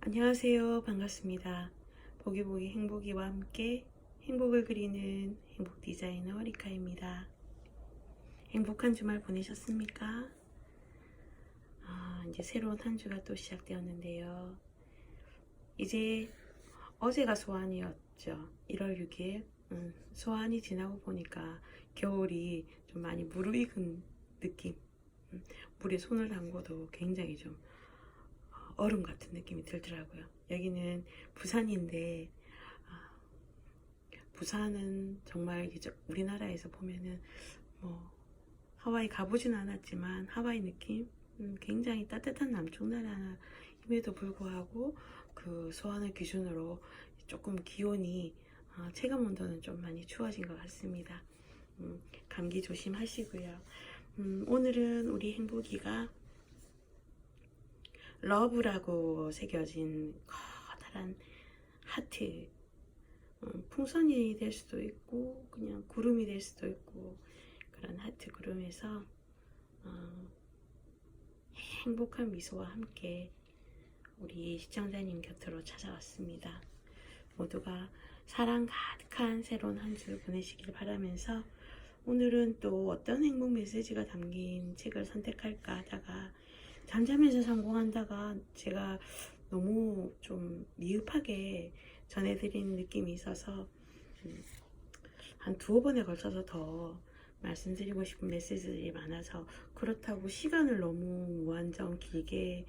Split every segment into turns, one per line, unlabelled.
안녕하세요. 반갑습니다. 보기보기 행복이와 함께 행복을 그리는 행복 디자이너 리카입니다. 행복한 주말 보내셨습니까? 이제 새로운 한 주가 또 시작되었는데요. 이제 어제가 소환이었죠. 1월 6일. 소환이 지나고 보니까 겨울이 좀 많이 무르익은 느낌. 물에 손을 담궈도 굉장히 좀 얼음 같은 느낌이 들더라고요. 여기는 부산인데 부산은 정말 우리나라에서 보면은 뭐 하와이 가보진 않았지만 하와이 느낌 굉장히 따뜻한 남쪽 나라임에도 불구하고 그 소환을 기준으로 조금 기온이 체감 온도는 좀 많이 추워진 것 같습니다. 감기 조심하시고요. 오늘은 우리 행복이가 러브라고 새겨진 커다란 하트, 풍선이 될 수도 있고 그냥 구름이 될 수도 있고 그런 하트 구름에서 행복한 미소와 함께 우리 시청자님 곁으로 찾아왔습니다. 모두가 사랑 가득한 새로운 한 주 보내시길 바라면서 오늘은 또 어떤 행복 메시지가 담긴 책을 선택할까 하다가 잠자면서 성공한다가 제가 너무 좀 미흡하게 전해드린 느낌이 있어서 한 두어 번에 걸쳐서 더 말씀드리고 싶은 메시지들이 많아서 그렇다고 시간을 너무 무한정 길게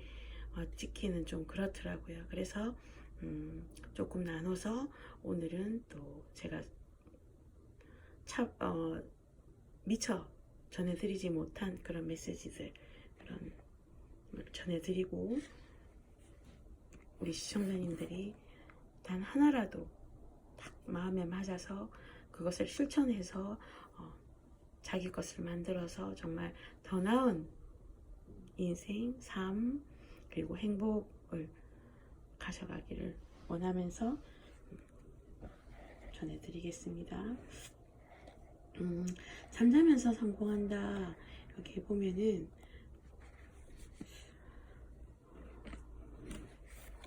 찍기는 좀 그렇더라고요. 그래서 조금 나눠서 오늘은 또 제가 미처 전해드리지 못한 그런 메시지들 그런 전해드리고 우리 시청자님들이 단 하나라도 딱 마음에 맞아서 그것을 실천해서 자기 것을 만들어서 정말 더 나은 인생, 삶 그리고 행복을 가져가기를 원하면서 전해드리겠습니다. 잠자면서 성공한다. 여기 보면은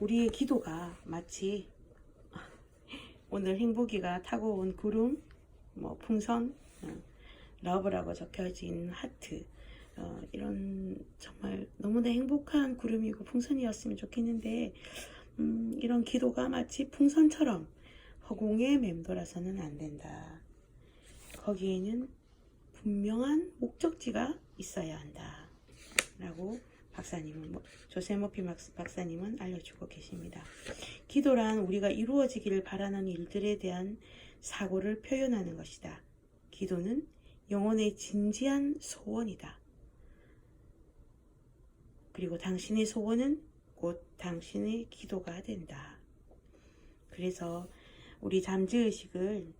우리의 기도가 마치 오늘 행복이가 타고 온 구름, 풍선, 러브라고 적혀진 하트 이런 정말 너무나 행복한 구름이고 풍선이었으면 좋겠는데 이런 기도가 마치 풍선처럼 허공에 맴돌아서는 안 된다. 거기에는 분명한 목적지가 있어야 한다. 라고 조세 머피 박사님은 알려주고 계십니다. 기도란 우리가 이루어지기를 바라는 일들에 대한 사고를 표현하는 것이다. 기도는 영혼의 진지한 소원이다. 그리고 당신의 소원은 곧 당신의 기도가 된다. 그래서 우리 잠재의식을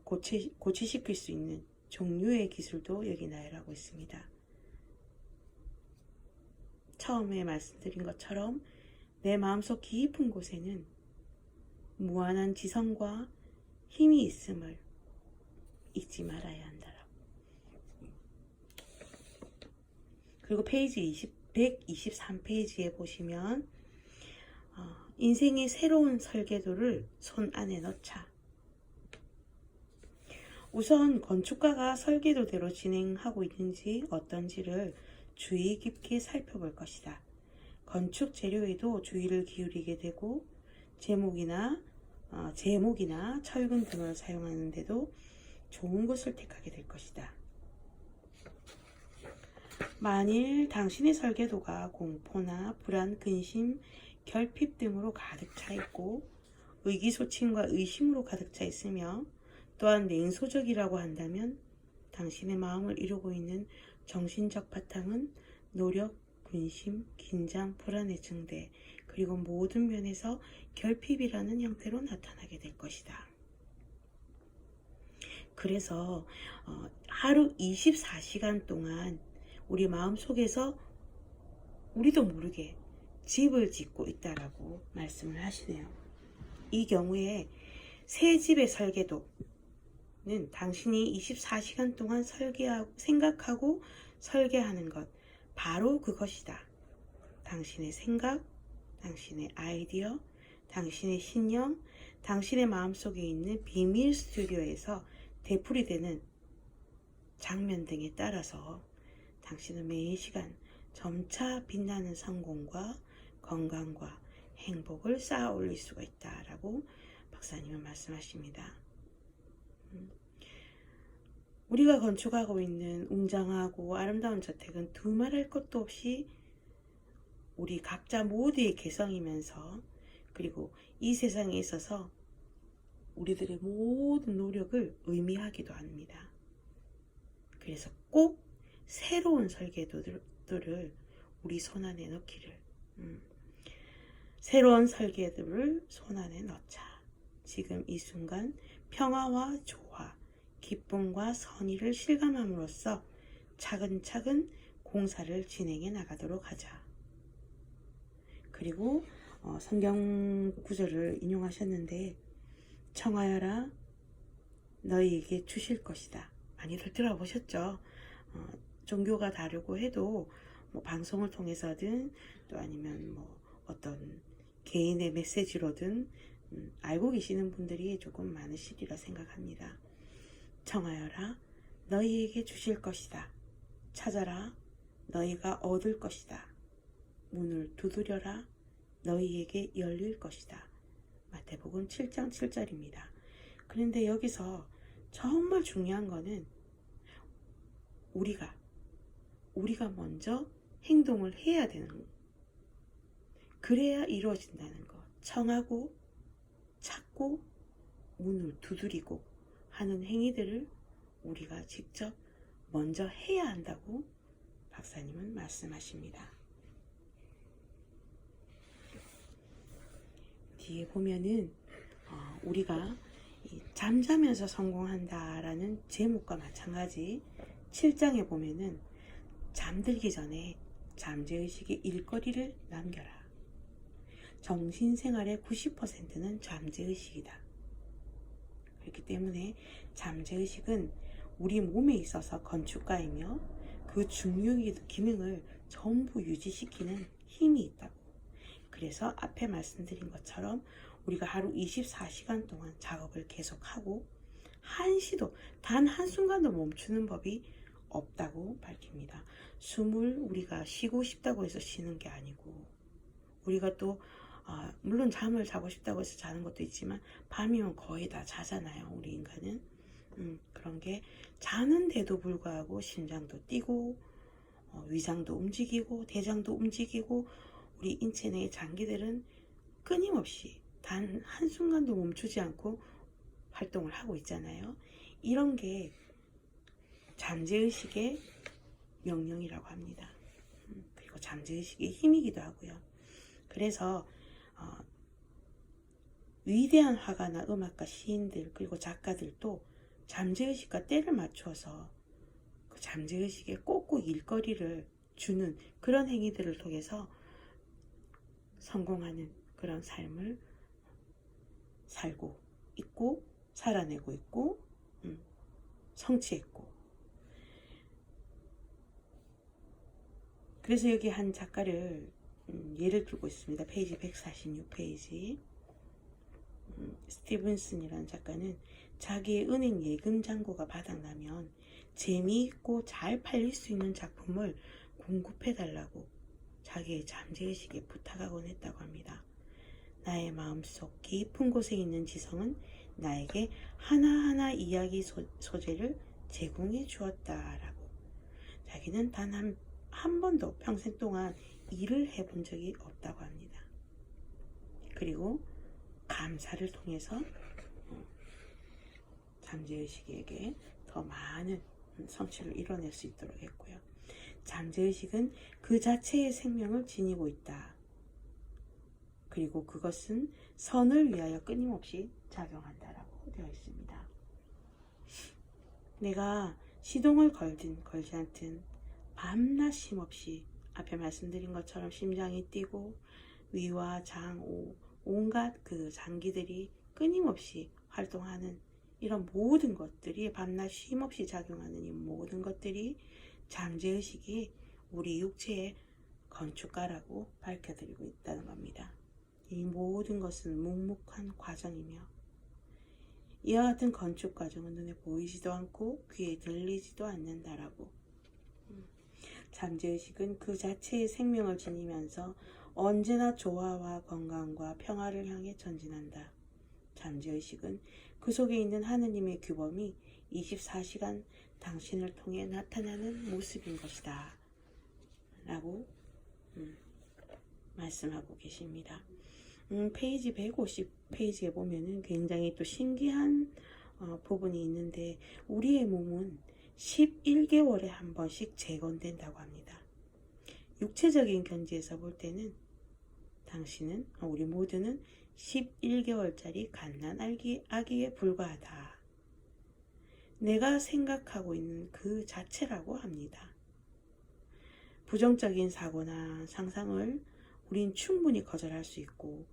고치시킬 수 있는 종류의 기술도 여기 나열하고 있습니다. 처음에 말씀드린 것처럼 내 마음속 깊은 곳에는 무한한 지성과 힘이 있음을 잊지 말아야 한다. 그리고 페이지 123페이지에 보시면 인생의 새로운 설계도를 손 안에 넣자. 우선 건축가가 설계도대로 진행하고 있는지 어떤지를 주의 깊게 살펴볼 것이다. 건축 재료에도 주의를 기울이게 되고 제목이나 철근 등을 사용하는데도 좋은 것을 택하게 될 것이다. 만일 당신의 설계도가 공포나 불안, 근심, 결핍 등으로 가득 차 있고 의기소침과 의심으로 가득 차 있으며 또한 냉소적이라고 한다면 당신의 마음을 이루고 있는 정신적 바탕은 노력, 근심, 긴장, 불안의 증대 그리고 모든 면에서 결핍이라는 형태로 나타나게 될 것이다. 그래서 하루 24시간 동안 우리 마음속에서 우리도 모르게 집을 짓고 있다라고 말씀을 하시네요. 이 경우에 새 집의 설계도는 당신이 24시간 동안 생각하고 설계하는 것 바로 그것이다. 당신의 생각, 당신의 아이디어, 당신의 신념, 당신의 마음속에 있는 비밀 스튜디오에서 되풀이되는 장면 등에 따라서 당신은 매 시간 점차 빛나는 성공과 건강과 행복을 쌓아 올릴 수가 있다라고 박사님은 말씀하십니다. 우리가 건축하고 있는 웅장하고 아름다운 저택은 두말할 것도 없이 우리 각자 모두의 개성이면서, 그리고 이 세상에 있어서 우리들의 모든 노력을 의미하기도 합니다. 그래서 꼭 새로운 설계도들을 우리 손안에 넣기를, 새로운 설계도를 손안에 넣자. 지금 이 순간 평화와 조화, 기쁨과 선의를 실감함으로써 차근차근 공사를 진행해 나가도록 하자. 그리고 성경 구절을 인용하셨는데, 청하여라 너희에게 주실 것이다. 많이들 들어보셨죠? 종교가 다르고 해도 뭐 방송을 통해서든 또 아니면 뭐 어떤 개인의 메시지로든 알고 계시는 분들이 조금 많으시리라 생각합니다. 청하여라 너희에게 주실 것이다. 찾아라 너희가 얻을 것이다. 문을 두드려라 너희에게 열릴 것이다. 마태복음 7장 7절입니다. 그런데 여기서 정말 중요한 거는 우리가 먼저 행동을 해야 되는 거. 그래야 이루어진다는 거. 청하고 찾고 문을 두드리고 하는 행위들을 우리가 직접 먼저 해야 한다고 박사님은 말씀하십니다. 뒤에 보면은 우리가 잠자면서 성공한다라는 제목과 마찬가지 7장에 보면은 잠들기 전에 잠재의식의 일거리를 남겨라. 정신생활의 90%는 잠재의식이다. 그렇기 때문에 잠재의식은 우리 몸에 있어서 건축가이며 그 중요한 기능을 전부 유지시키는 힘이 있다고. 그래서 앞에 말씀드린 것처럼 우리가 하루 24시간 동안 작업을 계속하고 한시도 단 한순간도 멈추는 법이 없다고 밝힙니다. 숨을 우리가 쉬고 싶다고 해서 쉬는 게 아니고, 우리가 또 물론 잠을 자고 싶다고 해서 자는 것도 있지만 밤이면 거의 다 자잖아요. 우리 인간은 그런 게 자는데도 불구하고 심장도 뛰고 위장도 움직이고 대장도 움직이고 우리 인체 내의 장기들은 끊임없이 단 한순간도 멈추지 않고 활동을 하고 있잖아요. 이런 게 잠재의식의 명령이라고 합니다. 그리고 잠재의식의 힘이기도 하고요. 그래서 위대한 화가나 음악가, 시인들 그리고 작가들도 잠재의식과 때를 맞춰서 그 잠재의식에 꼭꼭 일거리를 주는 그런 행위들을 통해서 성공하는 그런 삶을 살고 있고 살아내고 있고 성취했고. 그래서 여기 한 작가를 예를 들고 있습니다. 페이지 146페이지. 스티븐슨이라는 작가는 자기의 은행 예금 잔고가 바닥나면 재미있고 잘 팔릴 수 있는 작품을 공급해달라고 자기의 잠재의식에 부탁하곤 했다고 합니다. 나의 마음속 깊은 곳에 있는 지성은 나에게 하나하나 이야기 소재를 제공해 주었다라고. 자기는 단 한 번도 평생 동안 일을 해본 적이 없다고 합니다. 그리고 감사를 통해서 잠재의식에게 더 많은 성취를 이뤄낼 수 있도록 했고요. 잠재의식은 그 자체의 생명을 지니고 있다. 그리고 그것은 선을 위하여 끊임없이 작용한다라고 되어 있습니다. 내가 시동을 걸든 걸지 않든 밤낮 쉼없이 앞에 말씀드린 것처럼 심장이 뛰고 위와 장, 온갖 그 장기들이 끊임없이 활동하는 이런 모든 것들이 밤낮 쉼없이 작용하는 이 모든 것들이 잠재의식이 우리 육체에 건축가라고 밝혀드리고 있다는 겁니다. 이 모든 것은 묵묵한 과정이며 이와 같은 건축 과정은 눈에 보이지도 않고 귀에 들리지도 않는다라고. 잠재의식은 그 자체의 생명을 지니면서 언제나 조화와 건강과 평화를 향해 전진한다. 잠재의식은 그 속에 있는 하느님의 규범이 24시간 당신을 통해 나타나는 모습인 것이다. 라고 말씀하고 계십니다. 페이지 150페이지에 보면은 굉장히 또 신기한 부분이 있는데 우리의 몸은 11개월에 한 번씩 재건된다고 합니다. 육체적인 견지에서 볼 때는 당신은 우리 모두는 11개월짜리 갓난 아기에 불과하다. 내가 생각하고 있는 그 자체라고 합니다. 부정적인 사고나 상상을 우린 충분히 거절할 수 있고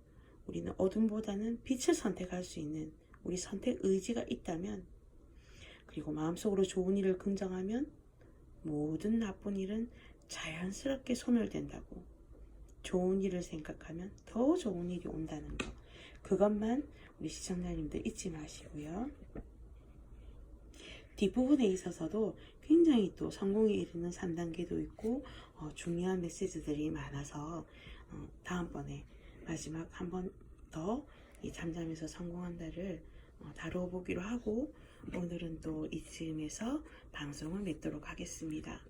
우리는 어둠보다는 빛을 선택할 수 있는 우리 선택 의지가 있다면 그리고 마음속으로 좋은 일을 긍정하면 모든 나쁜 일은 자연스럽게 소멸된다고. 좋은 일을 생각하면 더 좋은 일이 온다는 거. 그것만 우리 시청자님들 잊지 마시고요. 뒷부분에 있어서도 굉장히 또 성공에 이르는 3단계도 있고 중요한 메시지들이 많아서 다음번에 마지막 한 번 더 이 잠잠해서 성공한다를 다뤄보기로 하고 오늘은 또 이쯤에서 방송을 맺도록 하겠습니다.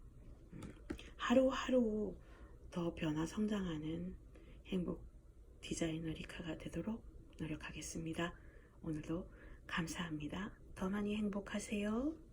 하루하루 더 변화 성장하는 행복 디자이너 리카가 되도록 노력하겠습니다. 오늘도 감사합니다. 더 많이 행복하세요.